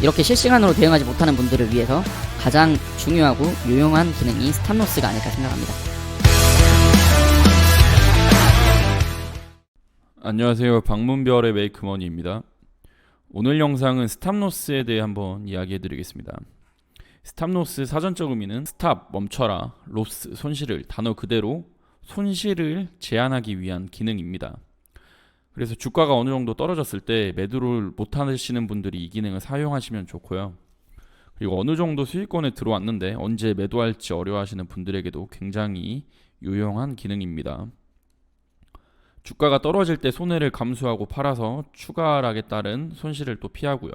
이렇게 실시간으로 대응하지 못하는 분들을 위해서 가장 중요하고 유용한 기능이 스탑로스가 아닐까 생각합니다. 안녕하세요. 방문별의 메이크머니입니다. 오늘 영상은 스탑로스에 대해 한번 이야기해 드리겠습니다. 스탑로스 사전적 의미는 스탑, 멈춰라, 로스, 손실을, 단어 그대로 손실을 제한하기 위한 기능입니다. 그래서 주가가 어느 정도 떨어졌을 때 매도를 못 하시는 분들이 이 기능을 사용하시면 좋고요. 그리고 어느 정도 수익권에 들어왔는데 언제 매도할지 어려워하시는 분들에게도 굉장히 유용한 기능입니다. 주가가 떨어질 때 손해를 감수하고 팔아서 추가락에 따른 손실을 또 피하고요.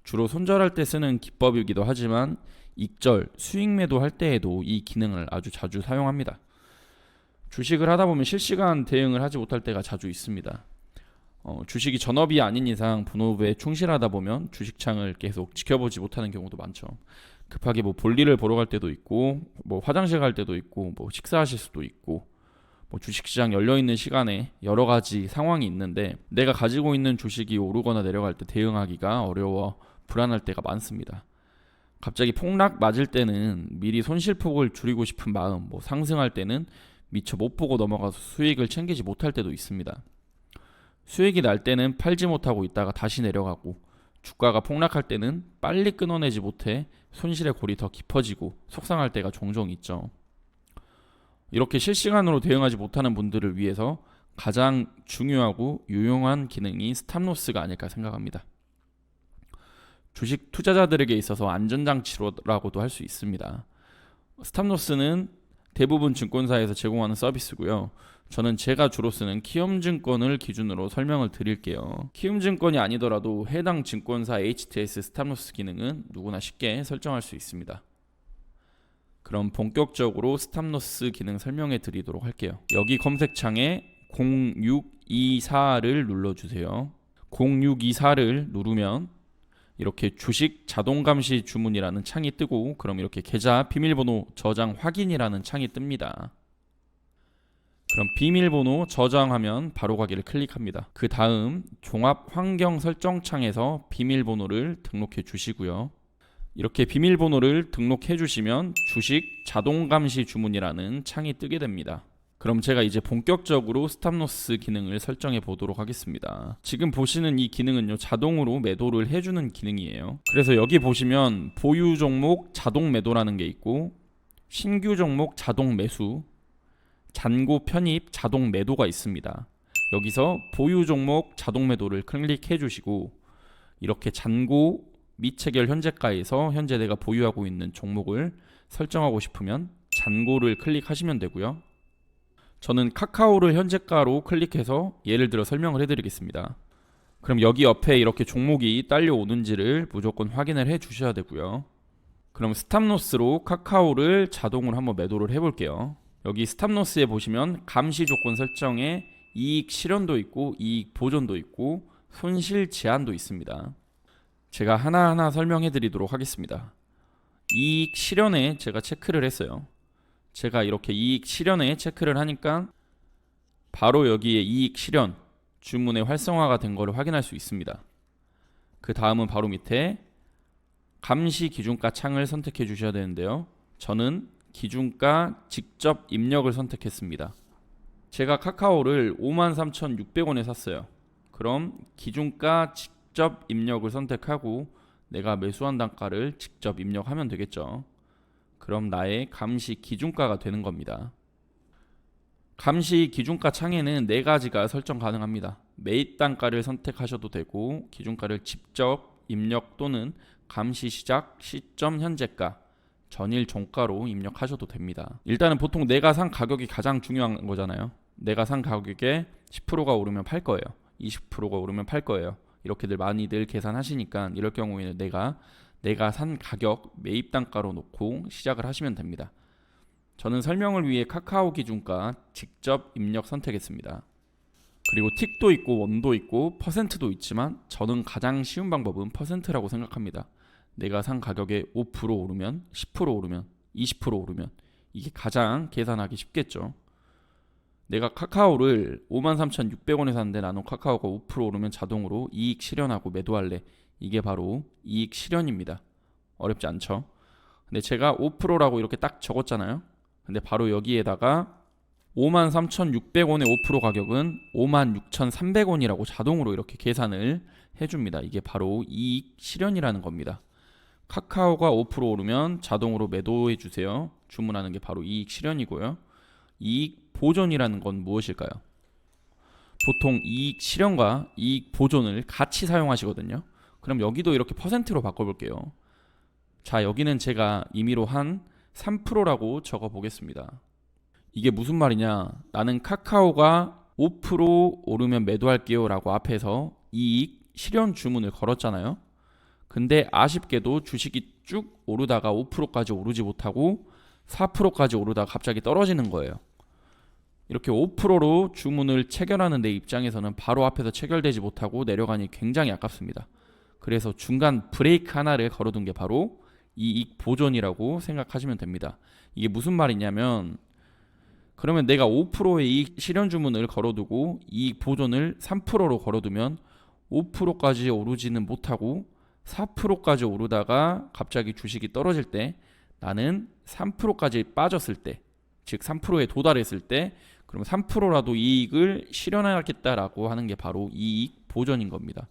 주로 손절할 때 쓰는 기법이기도 하지만 익절, 수익 매도할 때에도 이 기능을 아주 자주 사용합니다. 주식을 하다 보면 실시간 대응을 하지 못할 때가 자주 있습니다. 주식이 전업이 아닌 이상 본업에 충실하다 보면 주식창을 계속 지켜보지 못하는 경우도 많죠. 급하게 볼일을 보러 갈 때도 있고, 화장실 갈 때도 있고, 식사하실 수도 있고, 주식시장 열려있는 시간에 여러 가지 상황이 있는데 내가 가지고 있는 주식이 오르거나 내려갈 때 대응하기가 어려워 불안할 때가 많습니다. 갑자기 폭락 맞을 때는 미리 손실폭을 줄이고 싶은 마음, 상승할 때는 미처 못 보고 넘어가서 수익을 챙기지 못할 때도 있습니다. 수익이 날 때는 팔지 못하고 있다가 다시 내려가고, 주가가 폭락할 때는 빨리 끊어내지 못해 손실의 골이 더 깊어지고 속상할 때가 종종 있죠. 이렇게 실시간으로 대응하지 못하는 분들을 위해서 가장 중요하고 유용한 기능이 스탑로스가 아닐까 생각합니다. 주식 투자자들에게 있어서 안전장치라고도 할 수 있습니다. 스탑로스는 대부분 증권사에서 제공하는 서비스고요. 저는 제가 주로 쓰는 키움증권을 기준으로 설명을 드릴게요. 키움증권이 아니더라도 해당 증권사 HTS 스탑로스 기능은 누구나 쉽게 설정할 수 있습니다. 그럼 본격적으로 스탑로스 기능 설명해 드리도록 할게요. 여기 검색창에 0624를 눌러주세요. 0624를 누르면 이렇게 주식 자동감시 주문이라는 창이 뜨고, 그럼 이렇게 계좌 비밀번호 저장 확인이라는 창이 뜹니다. 그럼 비밀번호 저장하면 바로 가기를 클릭합니다. 그 다음 종합 환경 설정 창에서 비밀번호를 등록해 주시고요. 이렇게 비밀번호를 등록해 주시면 주식 자동감시 주문이라는 창이 뜨게 됩니다. 그럼 제가 이제 본격적으로 스탑로스 기능을 설정해 보도록 하겠습니다. 지금 보시는 이 기능은요, 자동으로 매도를 해주는 기능이에요. 그래서 여기 보시면 보유 종목 자동 매도라는 게 있고, 신규 종목 자동 매수, 잔고 편입 자동 매도가 있습니다. 여기서 보유 종목 자동 매도를 클릭해 주시고, 이렇게 잔고 미체결 현재가에서 현재 내가 보유하고 있는 종목을 설정하고 싶으면 잔고를 클릭하시면 되고요. 저는 카카오를 현재가로 클릭해서 예를 들어 설명을 해드리겠습니다. 그럼 여기 옆에 이렇게 종목이 딸려오는지를 무조건 확인을 해 주셔야 되고요. 그럼 스탑로스로 카카오를 자동으로 한번 매도를 해볼게요. 여기 스탑로스에 보시면 감시 조건 설정에 이익 실현도 있고 이익 보존도 있고 손실 제한도 있습니다. 제가 하나하나 설명해 드리도록 하겠습니다. 이익 실현에 제가 체크를 했어요. 제가 이렇게 이익 실현에 체크를 하니까 바로 여기에 이익 실현 주문의 활성화가 된 거를 확인할 수 있습니다. 그 다음은 바로 밑에 감시 기준가 창을 선택해 주셔야 되는데요. 저는 기준가 직접 입력을 선택했습니다. 제가 카카오를 53,600원에 샀어요. 그럼 기준가 직접 입력을 선택하고 내가 매수한 단가를 직접 입력하면 되겠죠. 그럼 나의 감시 기준가가 되는 겁니다. 감시 기준가 창에는 4가지가 설정 가능합니다. 매입 단가를 선택하셔도 되고, 기준가를 직접 입력 또는 감시 시작 시점 현재가, 전일 종가로 입력하셔도 됩니다. 일단은 보통 내가 산 가격이 가장 중요한 거잖아요. 내가 산 가격에 10%가 오르면 팔 거예요. 20%가 오르면 팔 거예요. 이렇게들 많이들 계산하시니까 이럴 경우에는 내가 산 가격 매입 단가로 놓고 시작을 하시면 됩니다. 저는 설명을 위해 카카오 기준가 직접 입력 선택했습니다. 그리고 틱도 있고 원도 있고 퍼센트도 있지만 저는 가장 쉬운 방법은 퍼센트라고 생각합니다. 내가 산 가격에 5% 오르면, 10% 오르면, 20% 오르면 이게 가장 계산하기 쉽겠죠. 내가 카카오를 53,600원에 샀는데 나는 카카오가 5% 오르면 자동으로 이익 실현하고 매도할래, 이게 바로 이익 실현입니다. 어렵지 않죠? 근데 제가 5%라고 이렇게 딱 적었잖아요. 근데 바로 여기에다가 53,600원의 5% 가격은 56,300원이라고 자동으로 이렇게 계산을 해줍니다. 이게 바로 이익 실현이라는 겁니다. 카카오가 5% 오르면 자동으로 매도해 주세요. 주문하는 게 바로 이익 실현이고요. 이익 보존이라는 건 무엇일까요? 보통 이익 실현과 이익 보존을 같이 사용하시거든요. 그럼 여기도 이렇게 퍼센트로 바꿔볼게요. 자, 여기는 제가 임의로 한 3%라고 적어 보겠습니다. 이게 무슨 말이냐? 나는 카카오가 5% 오르면 매도할게요 라고 앞에서 이익 실현 주문을 걸었잖아요. 근데 아쉽게도 주식이 쭉 오르다가 5%까지 오르지 못하고 4%까지 오르다가 갑자기 떨어지는 거예요. 이렇게 5%로 주문을 체결하는 내 입장에서는 바로 앞에서 체결되지 못하고 내려가니 굉장히 아깝습니다. 그래서 중간 브레이크 하나를 걸어둔 게 바로 이익 보존이라고 생각하시면 됩니다. 이게 무슨 말이냐면, 그러면 내가 5%의 이익 실현 주문을 걸어두고 이익 보존을 3%로 걸어두면 5%까지 오르지는 못하고 4%까지 오르다가 갑자기 주식이 떨어질 때, 나는 3%까지 빠졌을 때, 즉 3%에 도달했을 때, 그러면 3%라도 이익을 실현하겠다라고 하는 게 바로 이익 보존인 겁니다.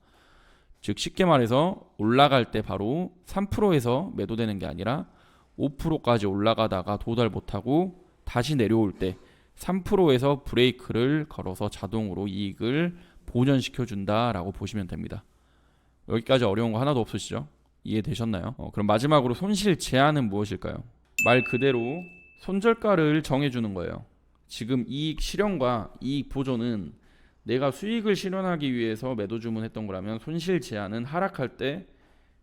즉 쉽게 말해서 올라갈 때 바로 3%에서 매도되는 게 아니라 5%까지 올라가다가 도달 못하고 다시 내려올 때 3%에서 브레이크를 걸어서 자동으로 이익을 보존시켜 준다라고 보시면 됩니다. 여기까지 어려운 거 하나도 없으시죠? 이해되셨나요? 그럼 마지막으로 손실 제한은 무엇일까요? 말 그대로 손절가를 정해주는 거예요. 지금 이익 실현과 이익 보존은 내가 수익을 실현하기 위해서 매도 주문했던 거라면, 손실 제한은 하락할 때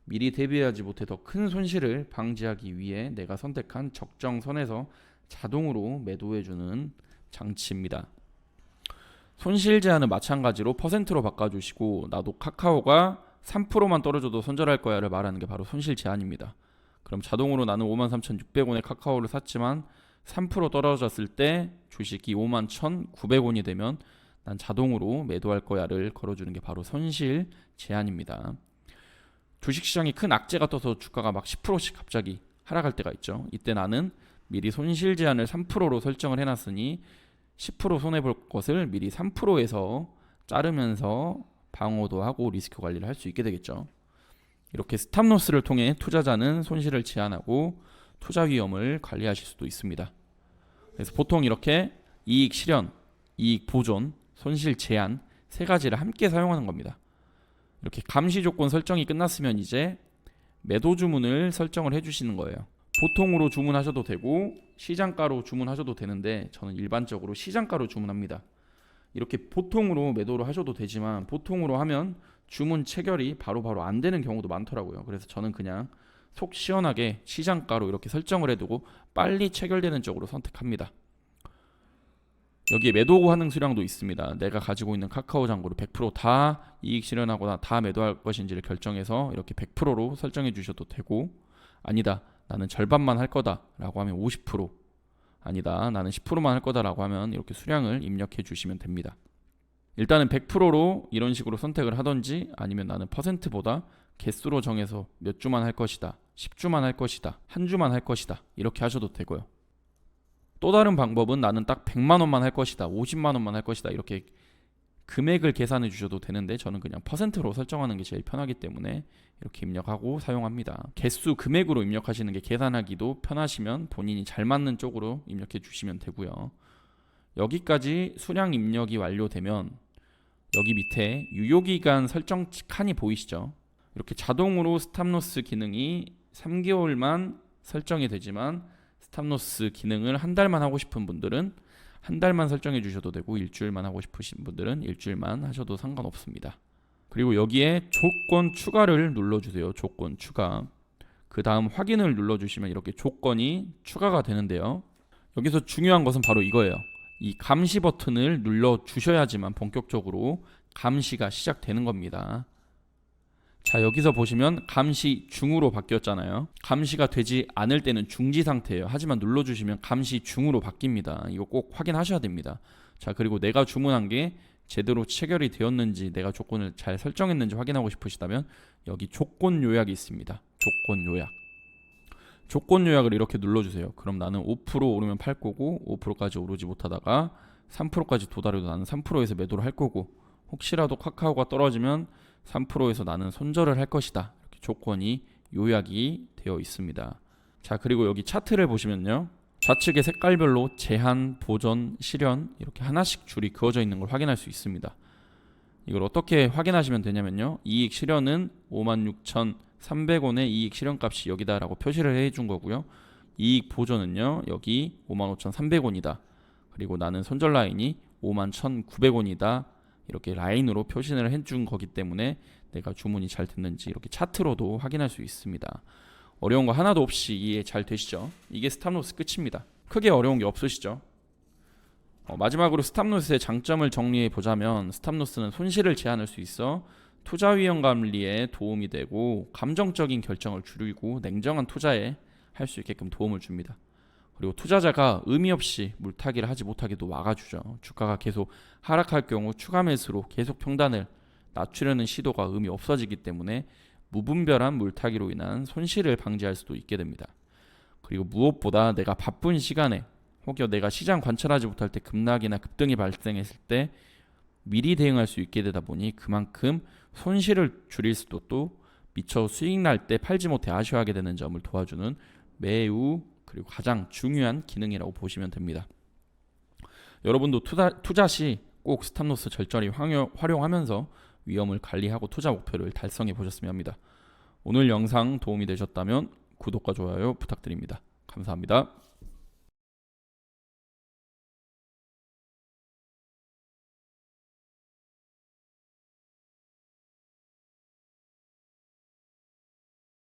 미리 대비하지 못해 더 큰 손실을 방지하기 위해 내가 선택한 적정선에서 자동으로 매도해주는 장치입니다. 손실 제한은 마찬가지로 퍼센트로 바꿔주시고, 나도 카카오가 3%만 떨어져도 손절할 거야를 말하는 게 바로 손실 제한입니다. 그럼 자동으로 나는 53,600원에 카카오를 샀지만 3% 떨어졌을 때 주식이 51,900원이 되면 난 자동으로 매도할 거야를 걸어주는 게 바로 손실 제한입니다. 주식시장이 큰 악재가 떠서 주가가 막 10%씩 갑자기 하락할 때가 있죠. 이때 나는 미리 손실 제한을 3%로 설정을 해놨으니 10% 손해볼 것을 미리 3%에서 자르면서 방어도 하고 리스크 관리를 할 수 있게 되겠죠. 이렇게 스탑로스를 통해 투자자는 손실을 제한하고 투자 위험을 관리하실 수도 있습니다. 그래서 보통 이렇게 이익 실현, 이익 보존, 손실 제한 세 가지를 함께 사용하는 겁니다. 이렇게 감시 조건 설정이 끝났으면 이제 매도 주문을 설정을 해주시는 거예요. 보통으로 주문하셔도 되고 시장가로 주문하셔도 되는데, 저는 일반적으로 시장가로 주문합니다. 이렇게 보통으로 매도를 하셔도 되지만 보통으로 하면 주문 체결이 바로바로 안 되는 경우도 많더라고요. 그래서 저는 그냥 속 시원하게 시장가로 이렇게 설정을 해두고 빨리 체결되는 쪽으로 선택합니다. 여기에 매도 가능 수량도 있습니다. 내가 가지고 있는 카카오 잔고를 100% 이익 실현하거나 다 매도할 것인지를 결정해서 이렇게 100%로 설정해 주셔도 되고, 아니다, 나는 절반만 할 거다 라고 하면 50%, 아니다, 나는 10%만 할 거다라고 하면 이렇게 수량을 입력해 주시면 됩니다. 일단은 100%로 이런 식으로 선택을 하던지, 아니면 나는 퍼센트보다 개수로 정해서 몇 주만 할 것이다, 10주만 할 것이다, 한 주만 할 것이다, 이렇게 하셔도 되고요. 또 다른 방법은 나는 딱 100만 원만 할 것이다, 50만 원만 할 것이다, 이렇게 금액을 계산해 주셔도 되는데, 저는 그냥 퍼센트로 설정하는 게 제일 편하기 때문에 이렇게 입력하고 사용합니다. 개수 금액으로 입력하시는 게 계산하기도 편하시면 본인이 잘 맞는 쪽으로 입력해 주시면 되고요. 여기까지 수량 입력이 완료되면 여기 밑에 유효기간 설정 칸이 보이시죠? 이렇게 자동으로 스탑로스 기능이 3개월만 설정이 되지만, 스탑로스 기능을 한 달만 하고 싶은 분들은 한 달만 설정해 주셔도 되고, 일주일만 하고 싶으신 분들은 일주일만 하셔도 상관없습니다. 그리고 여기에 조건 추가를 눌러주세요. 조건 추가. 그 다음 확인을 눌러주시면 이렇게 조건이 추가가 되는데요. 여기서 중요한 것은 바로 이거예요. 이 감시 버튼을 눌러주셔야지만 본격적으로 감시가 시작되는 겁니다. 자, 여기서 보시면 감시 중으로 바뀌었잖아요. 감시가 되지 않을 때는 중지 상태예요. 하지만 눌러주시면 감시 중으로 바뀝니다. 이거 꼭 확인하셔야 됩니다. 자, 그리고 내가 주문한 게 제대로 체결이 되었는지, 내가 조건을 잘 설정했는지 확인하고 싶으시다면 여기 조건 요약이 있습니다. 조건 요약. 조건 요약을 이렇게 눌러주세요. 그럼 나는 5% 오르면 팔 거고 5%까지 오르지 못하다가 3%까지 도달해도 나는 3%에서 매도를 할 거고 혹시라도 카카오가 떨어지면 3%에서 나는 손절을 할 것이다. 이렇게 조건이 요약이 되어 있습니다. 자, 그리고 여기 차트를 보시면요. 좌측에 색깔별로 제한, 보전, 실현 이렇게 하나씩 줄이 그어져 있는 걸 확인할 수 있습니다. 이걸 어떻게 확인하시면 되냐면요. 이익 실현은 56,300원의 이익 실현값이 여기다라고 표시를 해준 거고요. 이익 보전은요. 여기 55,300원이다. 그리고 나는 손절 라인이 51,900원이다. 이렇게 라인으로 표시를 해준 거기 때문에 내가 주문이 잘 됐는지 이렇게 차트로도 확인할 수 있습니다. 어려운 거 하나도 없이 이해 잘 되시죠? 이게 스탑로스 끝입니다. 크게 어려운 게 없으시죠? 마지막으로 스탑로스의 장점을 정리해 보자면 스탑로스는 손실을 제한할 수 있어 투자 위험 관리에 도움이 되고 감정적인 결정을 줄이고 냉정한 투자에 할 수 있게끔 도움을 줍니다. 그리고 투자자가 의미 없이 물타기를 하지 못하게도 막아주죠. 주가가 계속 하락할 경우 추가 매수로 계속 평단을 낮추려는 시도가 의미 없어지기 때문에 무분별한 물타기로 인한 손실을 방지할 수도 있게 됩니다. 그리고 무엇보다 내가 바쁜 시간에 혹여 내가 시장 관찰하지 못할 때 급락이나 급등이 발생했을 때 미리 대응할 수 있게 되다 보니 그만큼 손실을 줄일 수도 또 미처 수익 날 때 팔지 못해 아쉬워하게 되는 점을 도와주는 매우 그리고 가장 중요한 기능이라고 보시면 됩니다. 여러분도 투자 시 꼭 스탑로스 절저히 활용하면서 위험을 관리하고 투자 목표를 달성해 보셨으면 합니다. 오늘 영상 도움이 되셨다면 구독과 좋아요 부탁드립니다. 감사합니다.